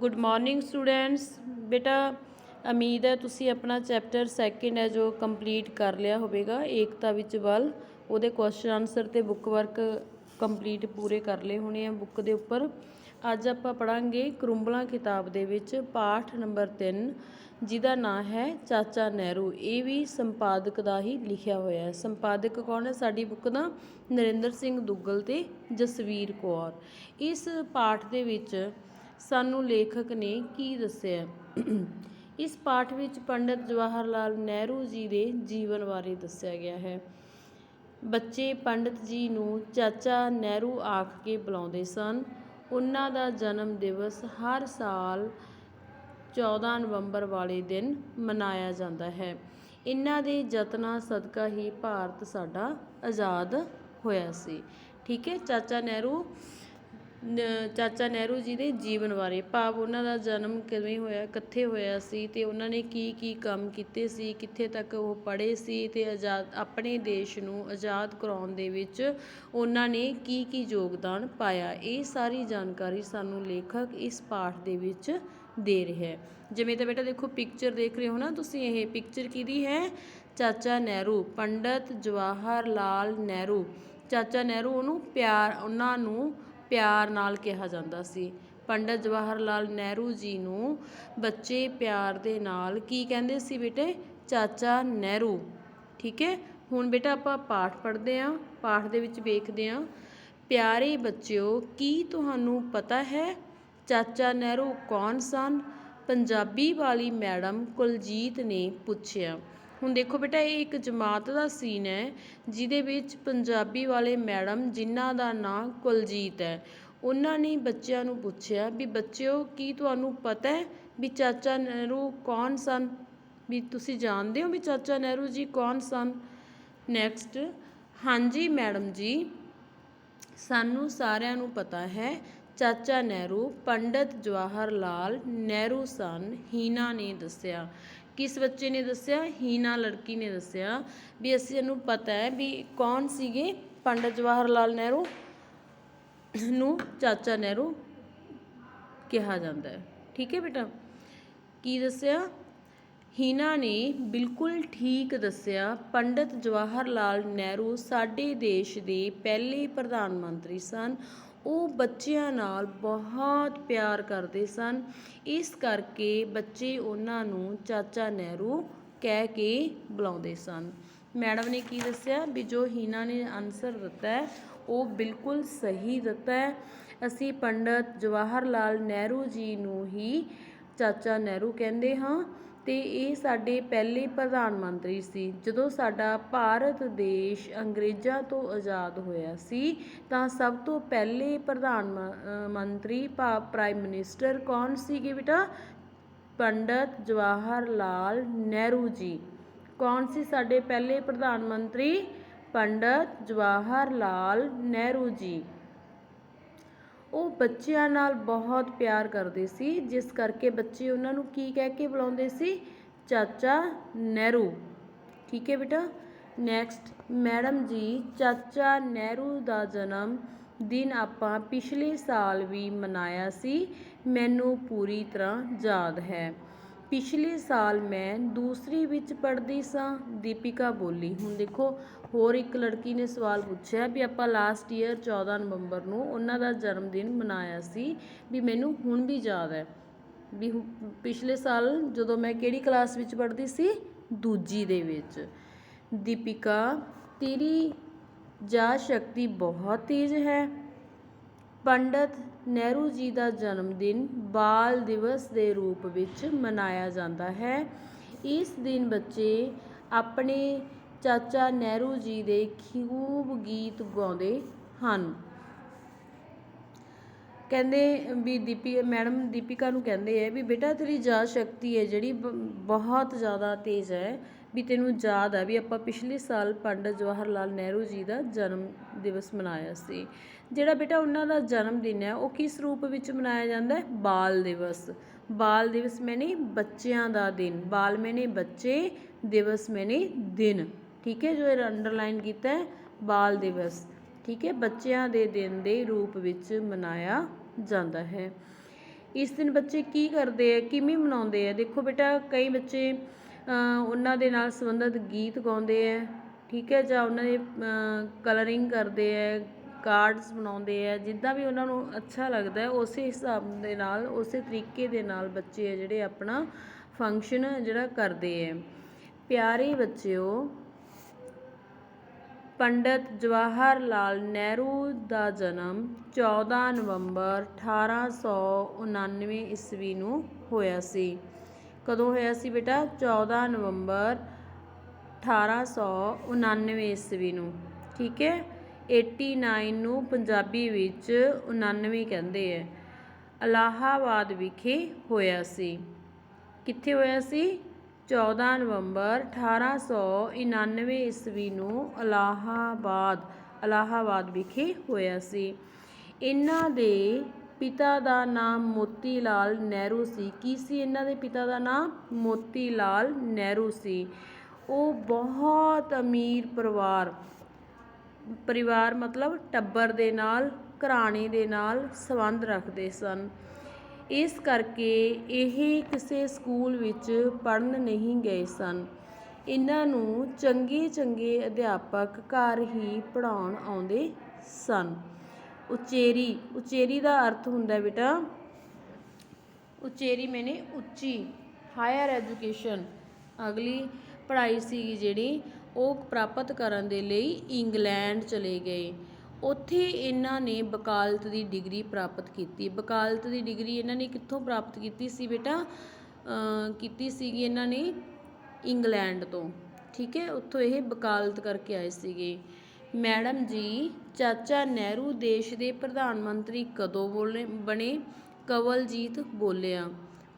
Good morning students. बेटा उम्मीद है तुसी अपना चैप्टर सैकेंड है जो कंप्लीट कर लिया होगा। एकता विच बल ਉਹਦੇ क्वेश्चन आंसर ਤੇ बुक वर्क कंप्लीट पूरे कर लए होने हैं बुक के उपर। ਅੱਜ ਆਪਾਂ ਪੜਾਂਗੇ ਕਰੁੰਬਲਾ किताब ਦੇ ਵਿੱਚ ਪਾਠ ਨੰਬਰ 3 ਜਿਹਦਾ ਨਾਂ ਹੈ ਚਾਚਾ ਨਹਿਰੂ। ਇਹ ਵੀ ਸੰਪਾਦਕ ਦਾ ਹੀ ਲਿਖਿਆ ਹੋਇਆ ਹੈ। ਸੰਪਾਦਕ ਕੌਣ ਹੈ ਸਾਡੀ ਬੁੱਕ ਦਾ? ਨਰਿੰਦਰ ਸਿੰਘ ਦੁੱਗਲ ਤੇ ਜਸਵੀਰ ਕੌਰ। ਇਸ ਪਾਠ ਦੇ ਵਿੱਚ ਸਾਨੂੰ ਲੇਖਕ ਨੇ ਕੀ ਦੱਸਿਆ? ਇਸ ਪਾਠ ਵਿੱਚ ਪੰਡਿਤ ਜਵਾਹਰ ਲਾਲ ਨਹਿਰੂ ਜੀ ਦੇ ਜੀਵਨ ਬਾਰੇ ਦੱਸਿਆ ਗਿਆ ਹੈ। ਬੱਚੇ ਪੰਡਿਤ ਜੀ ਨੂੰ ਚਾਚਾ ਨਹਿਰੂ ਆਖ ਕੇ ਬੁਲਾਉਂਦੇ ਸਨ। ਉਹਨਾਂ ਦਾ ਜਨਮ ਦਿਵਸ ਹਰ ਸਾਲ 14 ਨਵੰਬਰ ਵਾਲੇ ਦਿਨ ਮਨਾਇਆ ਜਾਂਦਾ ਹੈ। ਇਹਨਾਂ ਦੇ ਯਤਨਾਂ ਸਦਕਾ ਹੀ ਭਾਰਤ ਸਾਡਾ ਆਜ਼ਾਦ ਹੋਇਆ ਸੀ। ਠੀਕ ਹੈ। ਚਾਚਾ ਨਹਿਰੂ ਜੀ ਦੇ ਜੀਵਨ ਬਾਰੇ, ਭਾਵ ਉਹਨਾਂ ਦਾ ਜਨਮ ਕਿਵੇਂ ਹੋਇਆ, ਕਿੱਥੇ ਹੋਇਆ ਸੀ ਅਤੇ ਉਹਨਾਂ ਨੇ ਕੀ ਕੰਮ ਕੀਤੇ ਸੀ, ਕਿੱਥੇ ਤੱਕ ਉਹ ਪੜ੍ਹੇ ਸੀ ਅਤੇ ਆਪਣੇ ਦੇਸ਼ ਨੂੰ ਆਜ਼ਾਦ ਕਰਾਉਣ ਦੇ ਵਿੱਚ ਉਹਨਾਂ ਨੇ ਕੀ ਯੋਗਦਾਨ ਪਾਇਆ। ਇਹ ਸਾਰੀ ਜਾਣਕਾਰੀ ਸਾਨੂੰ ਲੇਖਕ ਇਸ ਪਾਠ ਦੇ ਵਿੱਚ ਦੇ ਰਿਹਾ ਹੈ। ਜਿਵੇਂ ਤਾਂ ਬੇਟਾ ਦੇਖੋ ਪਿਕਚਰ ਦੇਖ ਰਹੇ ਹੋ ਨਾ ਤੁਸੀਂ, ਇਹ ਪਿਕਚਰ ਕਿਹਦੀ ਹੈ? ਚਾਚਾ ਨਹਿਰੂ, ਪੰਡਿਤ ਜਵਾਹਰ ਲਾਲ ਨਹਿਰੂ। ਚਾਚਾ ਨਹਿਰੂ ਉਹਨਾਂ ਨੂੰ ਪਿਆਰ ਨਾਲ ਕਿਹਾ ਜਾਂਦਾ ਸੀ। ਪੰਡਿਤ ਜਵਾਹਰ ਲਾਲ ਨਹਿਰੂ ਜੀ ਨੂੰ ਬੱਚੇ ਪਿਆਰ ਦੇ ਨਾਲ ਕੀ ਕਹਿੰਦੇ ਸੀ ਬੇਟੇ? ਚਾਚਾ ਨਹਿਰੂ। ਠੀਕ ਹੈ। ਹੁਣ ਬੇਟਾ ਆਪਾਂ ਪਾਠ ਪੜ੍ਹਦੇ ਹਾਂ। ਪਾਠ ਦੇ ਵਿੱਚ ਵੇਖਦੇ ਹਾਂ। ਪਿਆਰੇ ਬੱਚਿਓ, ਕੀ ਤੁਹਾਨੂੰ ਪਤਾ ਹੈ ਚਾਚਾ ਨਹਿਰੂ ਕੌਣ ਸਨ? ਪੰਜਾਬੀ ਵਾਲੀ ਮੈਡਮ ਕੁਲਜੀਤ ਨੇ ਪੁੱਛਿਆ। ਹੁਣ ਦੇਖੋ ਬੇਟਾ ਇਹ ਇੱਕ ਜਮਾਤ ਦਾ ਸੀਨ ਹੈ ਜਿਹਦੇ ਵਿੱਚ ਪੰਜਾਬੀ ਵਾਲੇ ਮੈਡਮ ਜਿਨ੍ਹਾਂ ਦਾ ਨਾਂ ਕੁਲਜੀਤ ਹੈ, ਉਹਨਾਂ ਨੇ ਬੱਚਿਆਂ ਨੂੰ ਪੁੱਛਿਆ ਵੀ ਬੱਚਿਓ ਕੀ ਤੁਹਾਨੂੰ ਪਤਾ ਹੈ ਵੀ ਚਾਚਾ ਨਹਿਰੂ ਕੌਣ ਸਨ? ਵੀ ਤੁਸੀਂ ਜਾਣਦੇ ਹੋ ਵੀ ਚਾਚਾ ਨਹਿਰੂ ਜੀ ਕੌਣ ਸਨ? ਨੈਕਸਟ, ਹਾਂਜੀ ਮੈਡਮ ਜੀ, ਸਾਨੂੰ ਸਾਰਿਆਂ ਨੂੰ ਪਤਾ ਹੈ ਚਾਚਾ ਨਹਿਰੂ ਪੰਡਿਤ ਜਵਾਹਰ ਲਾਲ ਨਹਿਰੂ ਸਨ। ਹੀਨਾ ਨੇ ਦੱਸਿਆ। ਕਿਸ ਬੱਚੇ ਨੇ ਦੱਸਿਆ? ਹੀਨਾ ਲੜਕੀ ਨੇ ਦੱਸਿਆ ਵੀ ਸਾਨੂੰ ਪਤਾ ਹੈ ਵੀ ਕੌਣ ਸੀਗੇ ਪੰਡਿਤ ਜਵਾਹਰ ਲਾਲ ਨਹਿਰੂ ਨੂੰ ਚਾਚਾ ਨਹਿਰੂ ਕਿਹਾ ਜਾਂਦਾ ਹੈ। ਠੀਕ ਹੈ ਬੇਟਾ। ਕੀ ਦੱਸਿਆ? ਹੀਨਾ ਨੇ ਬਿਲਕੁਲ ਠੀਕ ਦੱਸਿਆ। ਪੰਡਿਤ ਜਵਾਹਰ ਲਾਲ ਨਹਿਰੂ ਸਾਡੇ ਦੇਸ਼ ਦੇ ਪਹਿਲੇ ਪ੍ਰਧਾਨ ਮੰਤਰੀ ਸਨ। ਉਹ ਬੱਚਿਆਂ ਨਾਲ ਬਹੁਤ ਪਿਆਰ ਕਰਦੇ ਸਨ। ਇਸ ਕਰਕੇ ਬੱਚੇ ਉਹਨਾਂ ਨੂੰ ਚਾਚਾ ਨਹਿਰੂ ਕਹਿ ਕੇ ਬੁਲਾਉਂਦੇ ਸਨ। ਮੈਡਮ ਨੇ ਕੀ ਦੱਸਿਆ ਵੀ ਜੋ ਹੀਨਾ ਨੇ ਆਨਸਰ ਦਿੱਤਾ ਹੈ ਉਹ ਬਿਲਕੁਲ ਸਹੀ ਦਿੱਤਾ ਹੈ। ਅਸੀਂ ਪੰਡਿਤ ਜਵਾਹਰ ਲਾਲ ਨਹਿਰੂ ਜੀ ਨੂੰ ਹੀ ਚਾਚਾ ਨਹਿਰੂ ਕਹਿੰਦੇ ਹਾਂ ਅਤੇ ਇਹ ਸਾਡੇ ਪਹਿਲੇ ਪ੍ਰਧਾਨ ਮੰਤਰੀ ਸੀ। ਜਦੋਂ ਸਾਡਾ ਭਾਰਤ ਦੇਸ਼ ਅੰਗਰੇਜ਼ਾਂ ਤੋਂ ਆਜ਼ਾਦ ਹੋਇਆ ਸੀ ਤਾਂ ਸਭ ਤੋਂ ਪਹਿਲੇ ਪ੍ਰਧਾਨ ਮੰਤਰੀ ਪ੍ਰਾਈਮ ਮਿਨਿਸਟਰ ਕੌਣ ਸੀਗੇ ਬੇਟਾ? ਪੰਡਿਤ ਜਵਾਹਰ ਲਾਲ ਨਹਿਰੂ ਜੀ। ਕੌਣ ਸੀ ਸਾਡੇ ਪਹਿਲੇ ਪ੍ਰਧਾਨ ਮੰਤਰੀ? ਪੰਡਿਤ ਜਵਾਹਰ ਲਾਲ ਨਹਿਰੂ ਜੀ। ਉਹ ਬੱਚਿਆਂ ਨਾਲ ਬਹੁਤ ਪਿਆਰ ਕਰਦੇ ਸੀ, ਜਿਸ ਕਰਕੇ ਬੱਚੇ ਉਹਨਾਂ ਨੂੰ ਕੀ ਕਹਿ ਕੇ ਬੁਲਾਉਂਦੇ ਸੀ? ਚਾਚਾ ਨਹਿਰੂ। ਠੀਕ ਹੈ ਬੇਟਾ। ਨੈਕਸਟ, ਮੈਡਮ ਜੀ ਚਾਚਾ ਨਹਿਰੂ ਦਾ ਜਨਮ ਦਿਨ ਆਪਾਂ ਪਿਛਲੇ ਸਾਲ ਵੀ ਮਨਾਇਆ ਸੀ, ਮੈਨੂੰ ਪੂਰੀ ਤਰ੍ਹਾਂ ਯਾਦ ਹੈ। ਪਿਛਲੇ ਸਾਲ ਮੈਂ ਦੂਸਰੀ ਵਿੱਚ ਪੜ੍ਹਦੀ ਸਾਂ, ਦੀਪਿਕਾ ਬੋਲੀ। ਹੁਣ ਦੇਖੋ ਹੋਰ ਇੱਕ ਲੜਕੀ ਨੇ ਸਵਾਲ ਪੁੱਛਿਆ ਵੀ ਆਪਾਂ ਲਾਸਟ ਈਅਰ 14 ਨਵੰਬਰ ਨੂੰ ਉਹਨਾਂ ਦਾ ਜਨਮ ਦਿਨ ਮਨਾਇਆ ਸੀ, ਵੀ ਮੈਨੂੰ ਹੁਣ ਵੀ ਯਾਦ ਹੈ ਵੀ ਪਿਛਲੇ ਸਾਲ ਜਦੋਂ ਮੈਂ ਕਿਹੜੀ ਕਲਾਸ ਵਿੱਚ ਪੜ੍ਹਦੀ ਸੀ? ਦੂਜੀ ਦੇ ਵਿੱਚ। ਦੀਪਿਕਾ, ਤੇਰੀ ਯਾਦ ਸ਼ਕਤੀ ਬਹੁਤ ਤੇਜ਼ ਹੈ। ਪੰਡਿਤ ਨਹਿਰੂ ਜੀ ਦਾ ਜਨਮ ਦਿਨ ਬਾਲ ਦਿਵਸ ਦੇ ਰੂਪ ਵਿੱਚ ਮਨਾਇਆ ਜਾਂਦਾ ਹੈ। ਇਸ ਦਿਨ ਬੱਚੇ ਆਪਣੇ ਚਾਚਾ ਨਹਿਰੂ ਜੀ ਦੇ ਖੂਬ ਗੀਤ ਗਾਉਂਦੇ ਹਨ। ਕਹਿੰਦੇ ਵੀ ਮੈਡਮ ਦੀਪਿਕਾ ਨੂੰ ਕਹਿੰਦੇ ਹੈ ਵੀ ਬੇਟਾ ਤੇਰੀ ਯਾਦ ਸ਼ਕਤੀ ਹੈ ਜਿਹੜੀ ਬਹੁਤ ਜ਼ਿਆਦਾ ਤੇਜ਼ ਹੈ, ਵੀ ਤੈਨੂੰ ਯਾਦ ਹੈ ਵੀ ਆਪਾਂ ਪਿਛਲੇ ਸਾਲ ਪੰਡਿਤ ਜਵਾਹਰ ਲਾਲ ਨਹਿਰੂ ਜੀ ਦਾ ਜਨਮ ਦਿਵਸ ਮਨਾਇਆ ਸੀ। ਜਿਹੜਾ ਬੇਟਾ ਉਹਨਾਂ ਦਾ ਜਨਮ ਦਿਨ ਹੈ ਉਹ ਕਿਸ ਰੂਪ ਵਿੱਚ ਮਨਾਇਆ ਜਾਂਦਾ ਹੈ? ਬਾਲ ਦਿਵਸ। ਬਾਲ ਦਿਵਸ ਮੈਨੇ ਬੱਚਿਆਂ ਦਾ ਦਿਨ। ਬਾਲ ਮੈਨੇ ਬੱਚੇ, ਦਿਵਸ ਮੈਨੇ ਦਿਨ। ਠੀਕ ਹੈ। ਜੋ ਇਹ ਅੰਡਰਲਾਈਨ ਕੀਤਾ ਹੈ, ਬਾਲ ਦਿਵਸ। ਠੀਕ ਹੈ। ਬੱਚਿਆਂ ਦੇ ਦਿਨ ਦੇ ਰੂਪ ਵਿੱਚ ਮਨਾਇਆ ਜਾਂਦਾ ਹੈ। ਇਸ ਦਿਨ ਬੱਚੇ ਕੀ ਕਰਦੇ ਆ, ਕਿਵੇਂ ਮਨਾਉਂਦੇ ਆ? ਦੇਖੋ ਬੇਟਾ, ਕਈ ਬੱਚੇ ਉਹਨਾਂ ਦੇ ਨਾਲ ਸੰਬੰਧਿਤ ਗੀਤ ਗਾਉਂਦੇ ਆ, ਠੀਕ ਹੈ, ਜਾਂ ਉਹਨਾਂ ਦੇ ਕਲਰਿੰਗ ਕਰਦੇ ਆ, ਕਾਰਡਸ ਬਣਾਉਂਦੇ ਆ, ਜਿੱਦਾਂ ਵੀ ਉਹਨਾਂ ਨੂੰ ਅੱਛਾ ਲੱਗਦਾ ਉਸੇ ਹਿਸਾਬ ਦੇ ਨਾਲ, ਉਸੇ ਤਰੀਕੇ ਦੇ ਨਾਲ ਬੱਚੇ ਆ ਜਿਹੜੇ ਆਪਣਾ ਫੰਕਸ਼ਨ ਜਿਹੜਾ ਕਰਦੇ ਆ। ਪਿਆਰੇ ਬੱਚਿਓ, ਪੰਡਤ ਜਵਾਹਰ ਲਾਲ ਨਹਿਰੂ ਦਾ ਜਨਮ 14 ਨਵੰਬਰ 1899 ਈਸਵੀ ਨੂੰ ਹੋਇਆ ਸੀ। ਕਦੋਂ ਹੋਇਆ ਸੀ ਬੇਟਾ? 14 ਨਵੰਬਰ 1899 ਈਸਵੀ ਨੂੰ, ਠੀਕ ਹੈ। 89 ਨੂੰ ਪੰਜਾਬੀ ਵਿੱਚ 99 ਕਹਿੰਦੇ ਹੈ। ਇਲਾਹਾਬਾਦ ਵਿਖੇ ਹੋਇਆ ਸੀ। ਕਿੱਥੇ ਹੋਇਆ ਸੀ? 14 ਨਵੰਬਰ 1899 ਈਸਵੀ ਨੂੰ ਇਲਾਹਾਬਾਦ ਵਿਖੇ ਹੋਇਆ ਸੀ। ਇਹਨਾਂ ਦੇ ਪਿਤਾ ਦਾ ਨਾਮ ਮੋਤੀ ਲਾਲ ਨਹਿਰੂ ਸੀ। ਕੀ ਸੀ ਇਹਨਾਂ ਦੇ ਪਿਤਾ ਦਾ ਨਾਮ? ਮੋਤੀ ਲਾਲ ਨਹਿਰੂ ਸੀ। ਉਹ ਬਹੁਤ ਅਮੀਰ ਪਰਿਵਾਰ ਮਤਲਬ ਟੱਬਰ ਦੇ ਨਾਲ, ਘਰਾਣੇ ਦੇ ਨਾਲ ਸੰਬੰਧ ਰੱਖਦੇ ਸਨ। ਇਸ ਕਰਕੇ ਇਹ ਕਿਸੇ ਸਕੂਲ ਵਿੱਚ ਪੜ੍ਹਨ ਨਹੀਂ ਗਏ ਸਨ। ਇਹਨਾਂ ਨੂੰ ਚੰਗੇ ਅਧਿਆਪਕ ਘਰ ਹੀ ਪੜ੍ਹਾਉਣ ਆਉਂਦੇ ਸਨ। ਉਚੇਰੀ ਦਾ ਅਰਥ ਹੁੰਦਾ ਬੇਟਾ, ਉਚੇਰੀ ਮੈਨੇ ਉੱਚੀ, ਹਾਇਰ ਐਜੂਕੇਸ਼ਨ, ਅਗਲੀ ਪੜ੍ਹਾਈ ਸੀਗੀ ਜਿਹੜੀ ਉਹ ਪ੍ਰਾਪਤ ਕਰਨ ਦੇ ਲਈ ਇੰਗਲੈਂਡ ਚਲੇ ਗਏ। ਉੱਥੇ ਇਹਨਾਂ ਨੇ ਵਕਾਲਤ ਦੀ ਡਿਗਰੀ ਪ੍ਰਾਪਤ ਕੀਤੀ। ਵਕਾਲਤ ਦੀ ਡਿਗਰੀ ਇਹਨਾਂ ਨੇ ਕਿੱਥੋਂ ਪ੍ਰਾਪਤ ਕੀਤੀ ਸੀ ਬੇਟਾ? ਕੀਤੀ ਸੀਗੀ ਇਹਨਾਂ ਨੇ ਇੰਗਲੈਂਡ ਤੋਂ, ਠੀਕ ਹੈ। ਉੱਥੋਂ ਇਹ ਵਕਾਲਤ ਕਰਕੇ ਆਏ ਸੀਗੇ। ਮੈਡਮ ਜੀ, ਚਾਚਾ ਨਹਿਰੂ ਦੇਸ਼ ਦੇ ਪ੍ਰਧਾਨ ਮੰਤਰੀ ਕਦੋਂ ਬਣੇ? ਕਵਲਜੀਤ ਬੋਲਿਆ।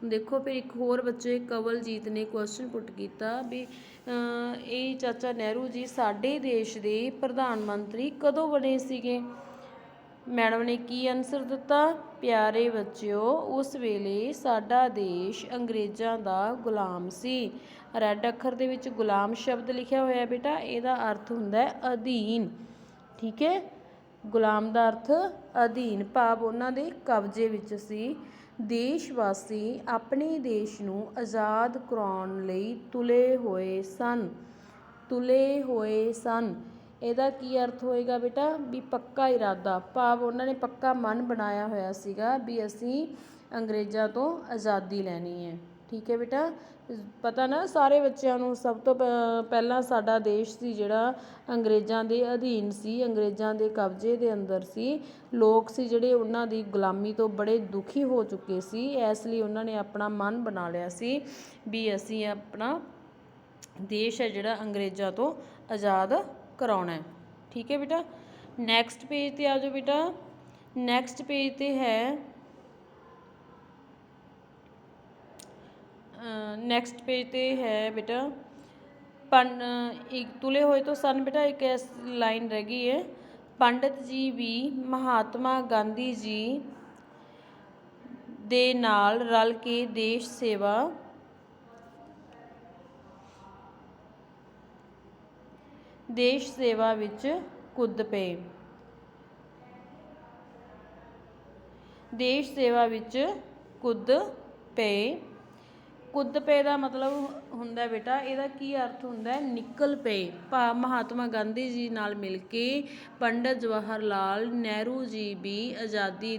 ਦੇਖੋ ਫਿਰ ਇੱਕ ਹੋਰ ਬੱਚੇ ਕਵਲਜੀਤ ਨੇ ਕੁਐਸਚਨ ਪੁੱਟ ਕੀਤਾ ਵੀ ਇਹ ਚਾਚਾ ਨਹਿਰੂ ਜੀ ਸਾਡੇ ਦੇਸ਼ ਦੇ ਪ੍ਰਧਾਨ ਮੰਤਰੀ ਕਦੋਂ ਬਣੇ ਸੀਗੇ? ਮੈਡਮ ਨੇ ਕੀ ਆਨਸਰ ਦਿੱਤਾ? ਪਿਆਰੇ ਬੱਚਿਓ, ਉਸ ਵੇਲੇ ਸਾਡਾ ਦੇਸ਼ ਅੰਗਰੇਜ਼ਾਂ ਦਾ ਗੁਲਾਮ ਸੀ। ਰੈੱਡ ਅੱਖਰ ਦੇ ਵਿੱਚ ਗੁਲਾਮ ਸ਼ਬਦ ਲਿਖਿਆ ਹੋਇਆ ਬੇਟਾ, ਇਹਦਾ ਅਰਥ ਹੁੰਦਾ ਅਧੀਨ, ਠੀਕ ਹੈ। ਗੁਲਾਮ ਦਾ ਅਰਥ ਅਧੀਨ, ਭਾਵ ਉਹਨਾਂ ਦੇ ਕਬਜ਼ੇ ਵਿੱਚ ਸੀ। ਦੇਸ਼ ਵਾਸੀ ਆਪਣੇ ਦੇਸ਼ ਨੂੰ ਆਜ਼ਾਦ ਕਰਵਾਉਣ ਲਈ ਤੁਲੇ ਹੋਏ ਸਨ। ਇਹਦਾ ਕੀ ਅਰਥ ਹੋਏਗਾ ਬੇਟਾ? ਵੀ ਪੱਕਾ ਇਰਾਦਾ, ਭਾਵ ਉਹਨਾਂ ਨੇ ਪੱਕਾ ਮਨ ਬਣਾਇਆ ਹੋਇਆ ਸੀਗਾ ਵੀ ਅਸੀਂ ਅੰਗਰੇਜ਼ਾਂ ਤੋਂ ਆਜ਼ਾਦੀ ਲੈਣੀ ਹੈ, ਠੀਕ ਹੈ ਬੇਟਾ। ਪਤਾ ਨਾ ਸਾਰੇ ਬੱਚਿਆਂ ਨੂੰ, ਸਭ ਤੋਂ ਪਹਿਲਾਂ ਸਾਡਾ ਦੇਸ਼ ਸੀ ਜਿਹੜਾ ਅੰਗਰੇਜ਼ਾਂ ਦੇ ਅਧੀਨ ਸੀ, ਅੰਗਰੇਜ਼ਾਂ ਦੇ ਕਬਜ਼ੇ ਦੇ ਅੰਦਰ ਸੀ। ਲੋਕ ਸੀ ਜਿਹੜੇ ਉਹਨਾਂ ਦੀ ਗੁਲਾਮੀ ਤੋਂ ਬੜੇ ਦੁਖੀ ਹੋ ਚੁੱਕੇ ਸੀ। ਇਸ ਲਈ ਉਹਨਾਂ ਨੇ ਆਪਣਾ ਮਨ ਬਣਾ ਲਿਆ ਸੀ ਵੀ ਅਸੀਂ ਆਪਣਾ ਦੇਸ਼ ਹੈ ਜਿਹੜਾ ਅੰਗਰੇਜ਼ਾਂ ਤੋਂ ਆਜ਼ਾਦ ਕਰਾਉਣਾ, ਠੀਕ ਹੈ ਬੇਟਾ। ਨੈਕਸਟ ਪੇਜ 'ਤੇ ਆ ਜਾਓ ਬੇਟਾ। ਨੈਕਸਟ ਪੇਜ 'ਤੇ ਹੈ ਬੇਟਾ ਤੁਲੇ ਹੋਏ ਤੋਂ ਸਨ ਬੇਟਾ। ਇੱਕ ਇਸ ਲਾਈਨ ਰਹਿ ਗਈ ਹੈ, ਪੰਡਤ ਜੀ ਵੀ ਮਹਾਤਮਾ ਗਾਂਧੀ ਜੀ ਦੇ ਨਾਲ ਰਲ ਕੇ ਦੇਸ਼ ਸੇਵਾ ਵਿੱਚ ਕੁੱਦ ਪਏ। ਕੁੱਦ ਪਏ ਦਾ ਮਤਲਬ ਹੁੰਦਾ ਬੇਟਾ, ਇਹਦਾ ਕੀ ਅਰਥ ਹੁੰਦਾ? ਨਿਕਲ ਪਏ, ਭਾਵ ਮਹਾਤਮਾ ਗਾਂਧੀ ਜੀ ਨਾਲ ਮਿਲ ਕੇ ਪੰਡਤ ਜਵਾਹਰ ਲਾਲ ਨਹਿਰੂ ਜੀ ਵੀ ਆਜ਼ਾਦੀ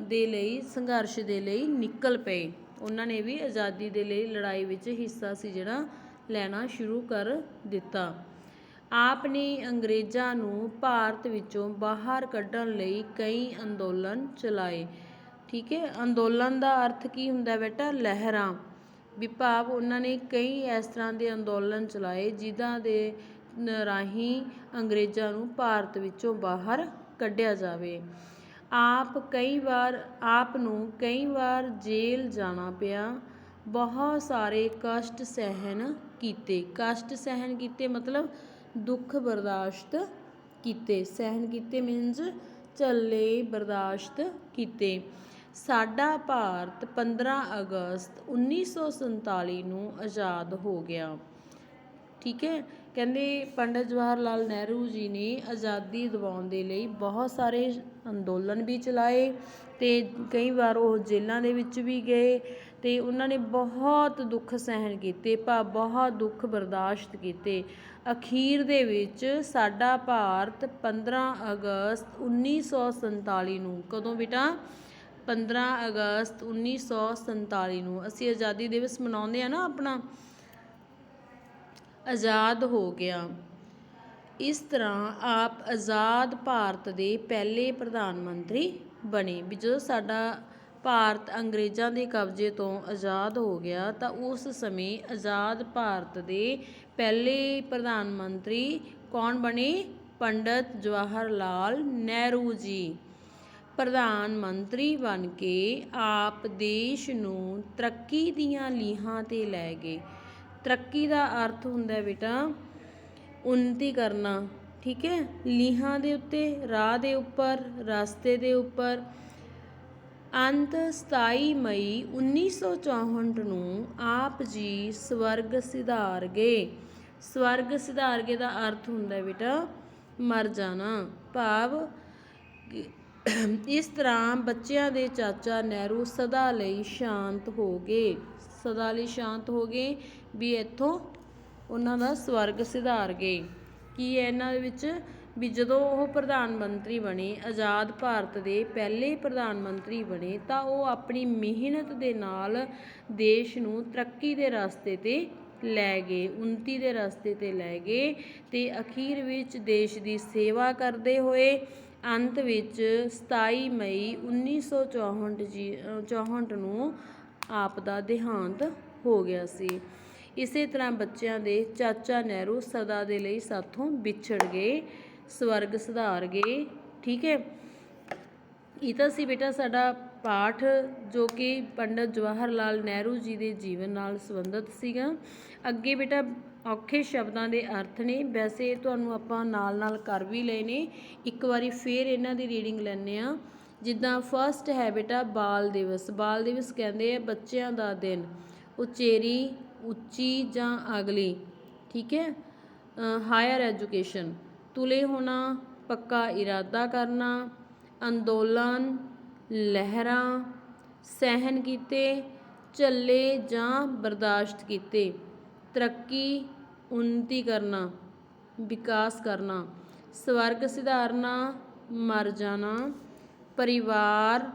ਦੇ ਲਈ ਸੰਘਰਸ਼ ਦੇ ਲਈ ਨਿਕਲ ਪਏ। ਉਹਨਾਂ ਨੇ ਵੀ ਆਜ਼ਾਦੀ ਦੇ ਲਈ ਲੜਾਈ ਵਿੱਚ ਹਿੱਸਾ ਸੀ ਜਿਹੜਾ ਲੈਣਾ ਸ਼ੁਰੂ ਕਰ ਦਿੱਤਾ। ਆਪ ਨੇ ਅੰਗਰੇਜ਼ਾਂ ਨੂੰ ਭਾਰਤ ਵਿੱਚੋਂ ਬਾਹਰ ਕੱਢਣ ਲਈ ਕਈ ਅੰਦੋਲਨ ਚਲਾਏ, ਠੀਕ ਹੈ। ਅੰਦੋਲਨ ਦਾ ਅਰਥ ਕੀ ਹੁੰਦਾ ਬੇਟਾ? ਲਹਿਰਾਂ, ਵੀ ਭਾਵ ਉਹਨਾਂ ਨੇ ਕਈ ਇਸ ਤਰ੍ਹਾਂ ਦੇ ਅੰਦੋਲਨ ਚਲਾਏ ਜਿਨ੍ਹਾਂ ਦੇ ਰਾਹੀਂ ਅੰਗਰੇਜ਼ਾਂ ਨੂੰ ਭਾਰਤ ਵਿੱਚੋਂ ਬਾਹਰ ਕੱਢਿਆ ਜਾਵੇ। ਆਪ ਨੂੰ ਕਈ ਵਾਰ ਜੇਲ੍ਹ ਜਾਣਾ ਪਿਆ। ਬਹੁਤ ਸਾਰੇ ਕਸ਼ਟ ਸਹਿਣ ਕੀਤੇ ਮਤਲਬ ਦੁੱਖ ਬਰਦਾਸ਼ਤ ਕੀਤੇ। ਸਹਿਣ ਕੀਤੇ ਮੀਨਜ਼ ਝੱਲੇ, ਬਰਦਾਸ਼ਤ ਕੀਤੇ। ਸਾਡਾ ਭਾਰਤ 15 ਅਗਸਤ 1947 ਨੂੰ ਆਜ਼ਾਦ ਹੋ ਗਿਆ, ਠੀਕ ਹੈ। ਕਹਿੰਦੇ ਪੰਡਿਤ ਜਵਾਹਰ ਲਾਲ ਨਹਿਰੂ ਜੀ ਨੇ ਆਜ਼ਾਦੀ ਦਿਵਾਉਣ ਦੇ ਲਈ ਬਹੁਤ ਸਾਰੇ ਅੰਦੋਲਨ ਵੀ ਚਲਾਏ ਅਤੇ ਕਈ ਵਾਰ ਉਹ ਜੇਲ੍ਹਾਂ ਦੇ ਵਿੱਚ ਵੀ ਗਏ ਅਤੇ ਉਹਨਾਂ ਨੇ ਬਹੁਤ ਦੁੱਖ ਸਹਿਣ ਕੀਤੇ, ਬਹੁਤ ਦੁੱਖ ਬਰਦਾਸ਼ਤ ਕੀਤੇ। ਅਖੀਰ ਦੇ ਵਿੱਚ ਸਾਡਾ ਭਾਰਤ 15 ਅਗਸਤ 1947 ਨੂੰ, ਕਦੋਂ ਬੇਟਾ? 15 ਅਗਸਤ 1947 ਨੂੰ ਅਸੀਂ ਆਜ਼ਾਦੀ ਦਿਵਸ ਮਨਾਉਂਦੇ ਹਾਂ ਨਾ ਆਪਣਾ, ਆਜ਼ਾਦ ਹੋ ਗਿਆ। ਇਸ ਤਰ੍ਹਾਂ ਆਪ ਆਜ਼ਾਦ ਭਾਰਤ ਦੇ ਪਹਿਲੇ ਪ੍ਰਧਾਨ ਮੰਤਰੀ ਬਣੇ। ਵੀ ਜਦੋਂ ਸਾਡਾ ਭਾਰਤ ਅੰਗਰੇਜ਼ਾਂ ਦੇ ਕਬਜ਼ੇ ਤੋਂ ਆਜ਼ਾਦ ਹੋ ਗਿਆ ਤਾਂ ਉਸ ਸਮੇਂ ਆਜ਼ਾਦ ਭਾਰਤ ਦੇ ਪਹਿਲੇ ਪ੍ਰਧਾਨ ਮੰਤਰੀ ਕੌਣ ਬਣੇ? ਪੰਡਿਤ ਜਵਾਹਰ ਲਾਲ ਨਹਿਰੂ ਜੀ। ਪ੍ਰਧਾਨ ਮੰਤਰੀ ਬਣ ਕੇ ਆਪ ਦੇਸ਼ ਨੂੰ ਤਰੱਕੀ ਦੀਆਂ ਲੀਹਾਂ 'ਤੇ ਲੈ ਗਏ। ਤਰੱਕੀ ਦਾ ਅਰਥ ਹੁੰਦਾ ਬੇਟਾ ਉੱਨਤੀ ਕਰਨਾ, ਠੀਕ ਹੈ, ਲੀਹਾਂ ਦੇ ਉੱਤੇ, ਰਾਹ ਦੇ ਉੱਪਰ, ਰਸਤੇ ਦੇ ਉੱਪਰ। ਅੰਤ 27 ਮਈ 1964 ਨੂੰ ਆਪ ਜੀ ਸਵਰਗ ਸਿਧਾਰ ਗਏ। ਸਵਰਗ ਸਿਧਾਰ ਗਏ ਦਾ ਅਰਥ ਹੁੰਦਾ ਬੇਟਾ ਮਰ ਜਾਣਾ, ਭਾਵ ਇਸ ਤਰ੍ਹਾਂ ਬੱਚਿਆਂ ਦੇ ਚਾਚਾ ਨਹਿਰੂ ਸਦਾ ਲਈ ਸ਼ਾਂਤ ਹੋ ਗਏ, ਸਦਾ ਲਈ ਸ਼ਾਂਤ ਹੋ ਗਏ ਵੀ ਇੱਥੋਂ ਉਹਨਾਂ ਦਾ ਸਵਰਗ ਸਿਧਾਰ ਗਏ। ਕੀ ਹੈ ਇਹਨਾਂ ਦੇ ਵਿੱਚ? ਵੀ ਜਦੋਂ ਉਹ ਪ੍ਰਧਾਨ ਮੰਤਰੀ ਬਣੇ, ਆਜ਼ਾਦ ਭਾਰਤ ਦੇ ਪਹਿਲੇ ਪ੍ਰਧਾਨ ਮੰਤਰੀ ਬਣੇ, ਤਾਂ ਉਹ ਆਪਣੀ ਮਿਹਨਤ ਦੇ ਨਾਲ ਦੇਸ਼ ਨੂੰ ਤਰੱਕੀ ਦੇ ਰਸਤੇ 'ਤੇ ਲੈ ਗਏ, ਉੱਨਤੀ ਦੇ ਰਸਤੇ 'ਤੇ ਲੈ ਗਏ ਅਤੇ ਅਖੀਰ ਵਿੱਚ ਦੇਸ਼ ਦੀ ਸੇਵਾ ਕਰਦੇ ਹੋਏ ਅੰਤ ਵਿੱਚ 27 ਮਈ 1964 ਨੂੰ ਆਪ ਦਾ ਦੇਹਾਂਤ ਹੋ ਗਿਆ ਸੀ। ਇਸੇ ਤਰ੍ਹਾਂ ਬੱਚਿਆਂ ਦੇ ਚਾਚਾ ਨਹਿਰੂ ਸਦਾ ਦੇ ਲਈ ਸਾਥੋਂ ਵਿਛੜ ਗਏ, ਸਵਰਗ ਸਿਧਾਰ ਗਏ, ਠੀਕ ਹੈ। ਇਹ ਤਾਂ ਸੀ ਬੇਟਾ ਸਾਡਾ ਪਾਠ ਜੋ ਕਿ ਪੰਡਿਤ ਜਵਾਹਰ ਲਾਲ ਨਹਿਰੂ ਜੀ ਦੇ ਜੀਵਨ ਨਾਲ ਸੰਬੰਧਿਤ ਸੀਗਾ। ਅੱਗੇ ਬੇਟਾ ਔਖੇ ਸ਼ਬਦਾਂ ਦੇ ਅਰਥ ਨੇ, ਵੈਸੇ ਤੁਹਾਨੂੰ ਆਪਾਂ ਨਾਲ ਨਾਲ ਕਰ ਵੀ ਲਏ ਨੇ, ਇੱਕ ਵਾਰੀ ਫੇਰ ਇਹਨਾਂ ਦੀ ਰੀਡਿੰਗ ਲੈਂਦੇ ਹਾਂ। ਜਿੱਦਾਂ ਫਸਟ ਹੈ ਬੇਟਾ ਬਾਲ ਦਿਵਸ। ਬਾਲ ਦਿਵਸ ਕਹਿੰਦੇ ਆ ਬੱਚਿਆਂ ਦਾ ਦਿਨ। ਉਚੇਰੀ, ਉੱਚੀ ਜਾਂ ਅਗਲੀ, ਠੀਕ ਹੈ। ਹਾਇਰ ਐਜੂਕੇਸ਼ਨ, ਤੁਲੇ ਹੋਣਾ, ਪੱਕਾ ਇਰਾਦਾ ਕਰਨਾ, ਅੰਦੋਲਨ, ਲਹਿਰਾਂ, ਸਹਿਣ ਕੀਤੇ, ਝੱਲੇ ਜਾਂ ਬਰਦਾਸ਼ਤ ਕੀਤੇ, ਤਰੱਕੀ, ਉੱਨਤੀ ਕਰਨਾ, ਵਿਕਾਸ ਕਰਨਾ, ਸਵਰਗ ਸਿਧਾਰਨਾ, ਮਰ ਜਾਣਾ, ਪਰਿਵਾਰ,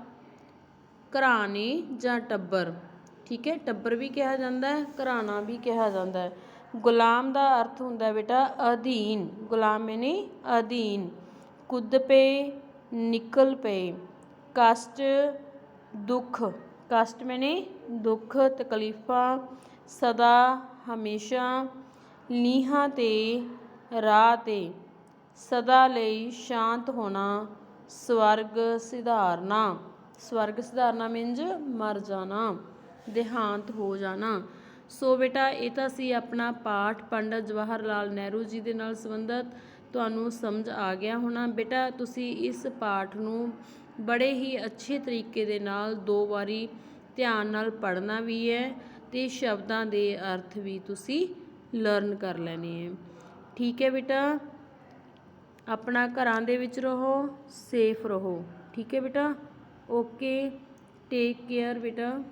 ਘਰਾਣੇ ਜਾਂ ਟੱਬਰ, ਠੀਕ ਹੈ, ਟੱਬਰ ਵੀ ਕਿਹਾ ਜਾਂਦਾ ਹੈ, ਘਰਾਣਾ ਵੀ ਕਿਹਾ ਜਾਂਦਾ ਹੈ। ਗੁਲਾਮ ਦਾ ਅਰਥ ਹੁੰਦਾ ਬੇਟਾ ਅਧੀਨ, ਗੁਲਾਮ ਯਾਨੀ ਅਧੀਨ। ਕੁੱਦ ਪਏ, ਨਿਕਲ ਪਏ, ਕਸ਼ਟ, ਦੁੱਖ, ਕਸ਼ਟ ਮੈਨੇ ਦੁੱਖ, ਤਕਲੀਫਾਂ, ਸਦਾ, ਹਮੇਸ਼ਾ, ਲੀਹਾਂ 'ਤੇ, ਰਾਹ 'ਤੇ, ਸਦਾ ਲਈ ਸ਼ਾਂਤ ਹੋਣਾ, ਸਵਰਗ ਸਿਧਾਰਨਾ। ਸਵਰਗ ਸਿਧਾਰਨਾ ਮੀਨਜ਼ ਮਰ ਜਾਣਾ, ਦੇਹਾਂਤ ਹੋ ਜਾਣਾ। ਸੋ ਬੇਟਾ ਇਹ ਤਾਂ ਸੀ ਆਪਣਾ ਪਾਠ ਪੰਡਿਤ ਜਵਾਹਰ ਲਾਲ ਨਹਿਰੂ ਜੀ ਦੇ ਨਾਲ ਸੰਬੰਧਿਤ। ਤੁਹਾਨੂੰ ਸਮਝ ਆ ਗਿਆ ਹੋਣਾ ਬੇਟਾ। ਤੁਸੀਂ ਇਸ ਪਾਠ ਨੂੰ ਬੜੇ ਹੀ ਅੱਛੇ ਤਰੀਕੇ ਦੇ ਨਾਲ 2 ਵਾਰੀ ਧਿਆਨ ਨਾਲ ਪੜ੍ਹਨਾ ਵੀ ਹੈ ਅਤੇ ਸ਼ਬਦਾਂ ਦੇ ਅਰਥ ਵੀ ਤੁਸੀਂ ਲਰਨ ਕਰ ਲੈਣੇ ਹੈ, ਠੀਕ ਹੈ ਬੇਟਾ। ਆਪਣਾ ਘਰਾਂ ਦੇ ਵਿੱਚ ਰਹੋ, ਸੇਫ ਰਹੋ, ਠੀਕ ਹੈ ਬੇਟਾ। ਓਕੇ, ਟੇਕ ਕੇਅਰ ਬੇਟਾ।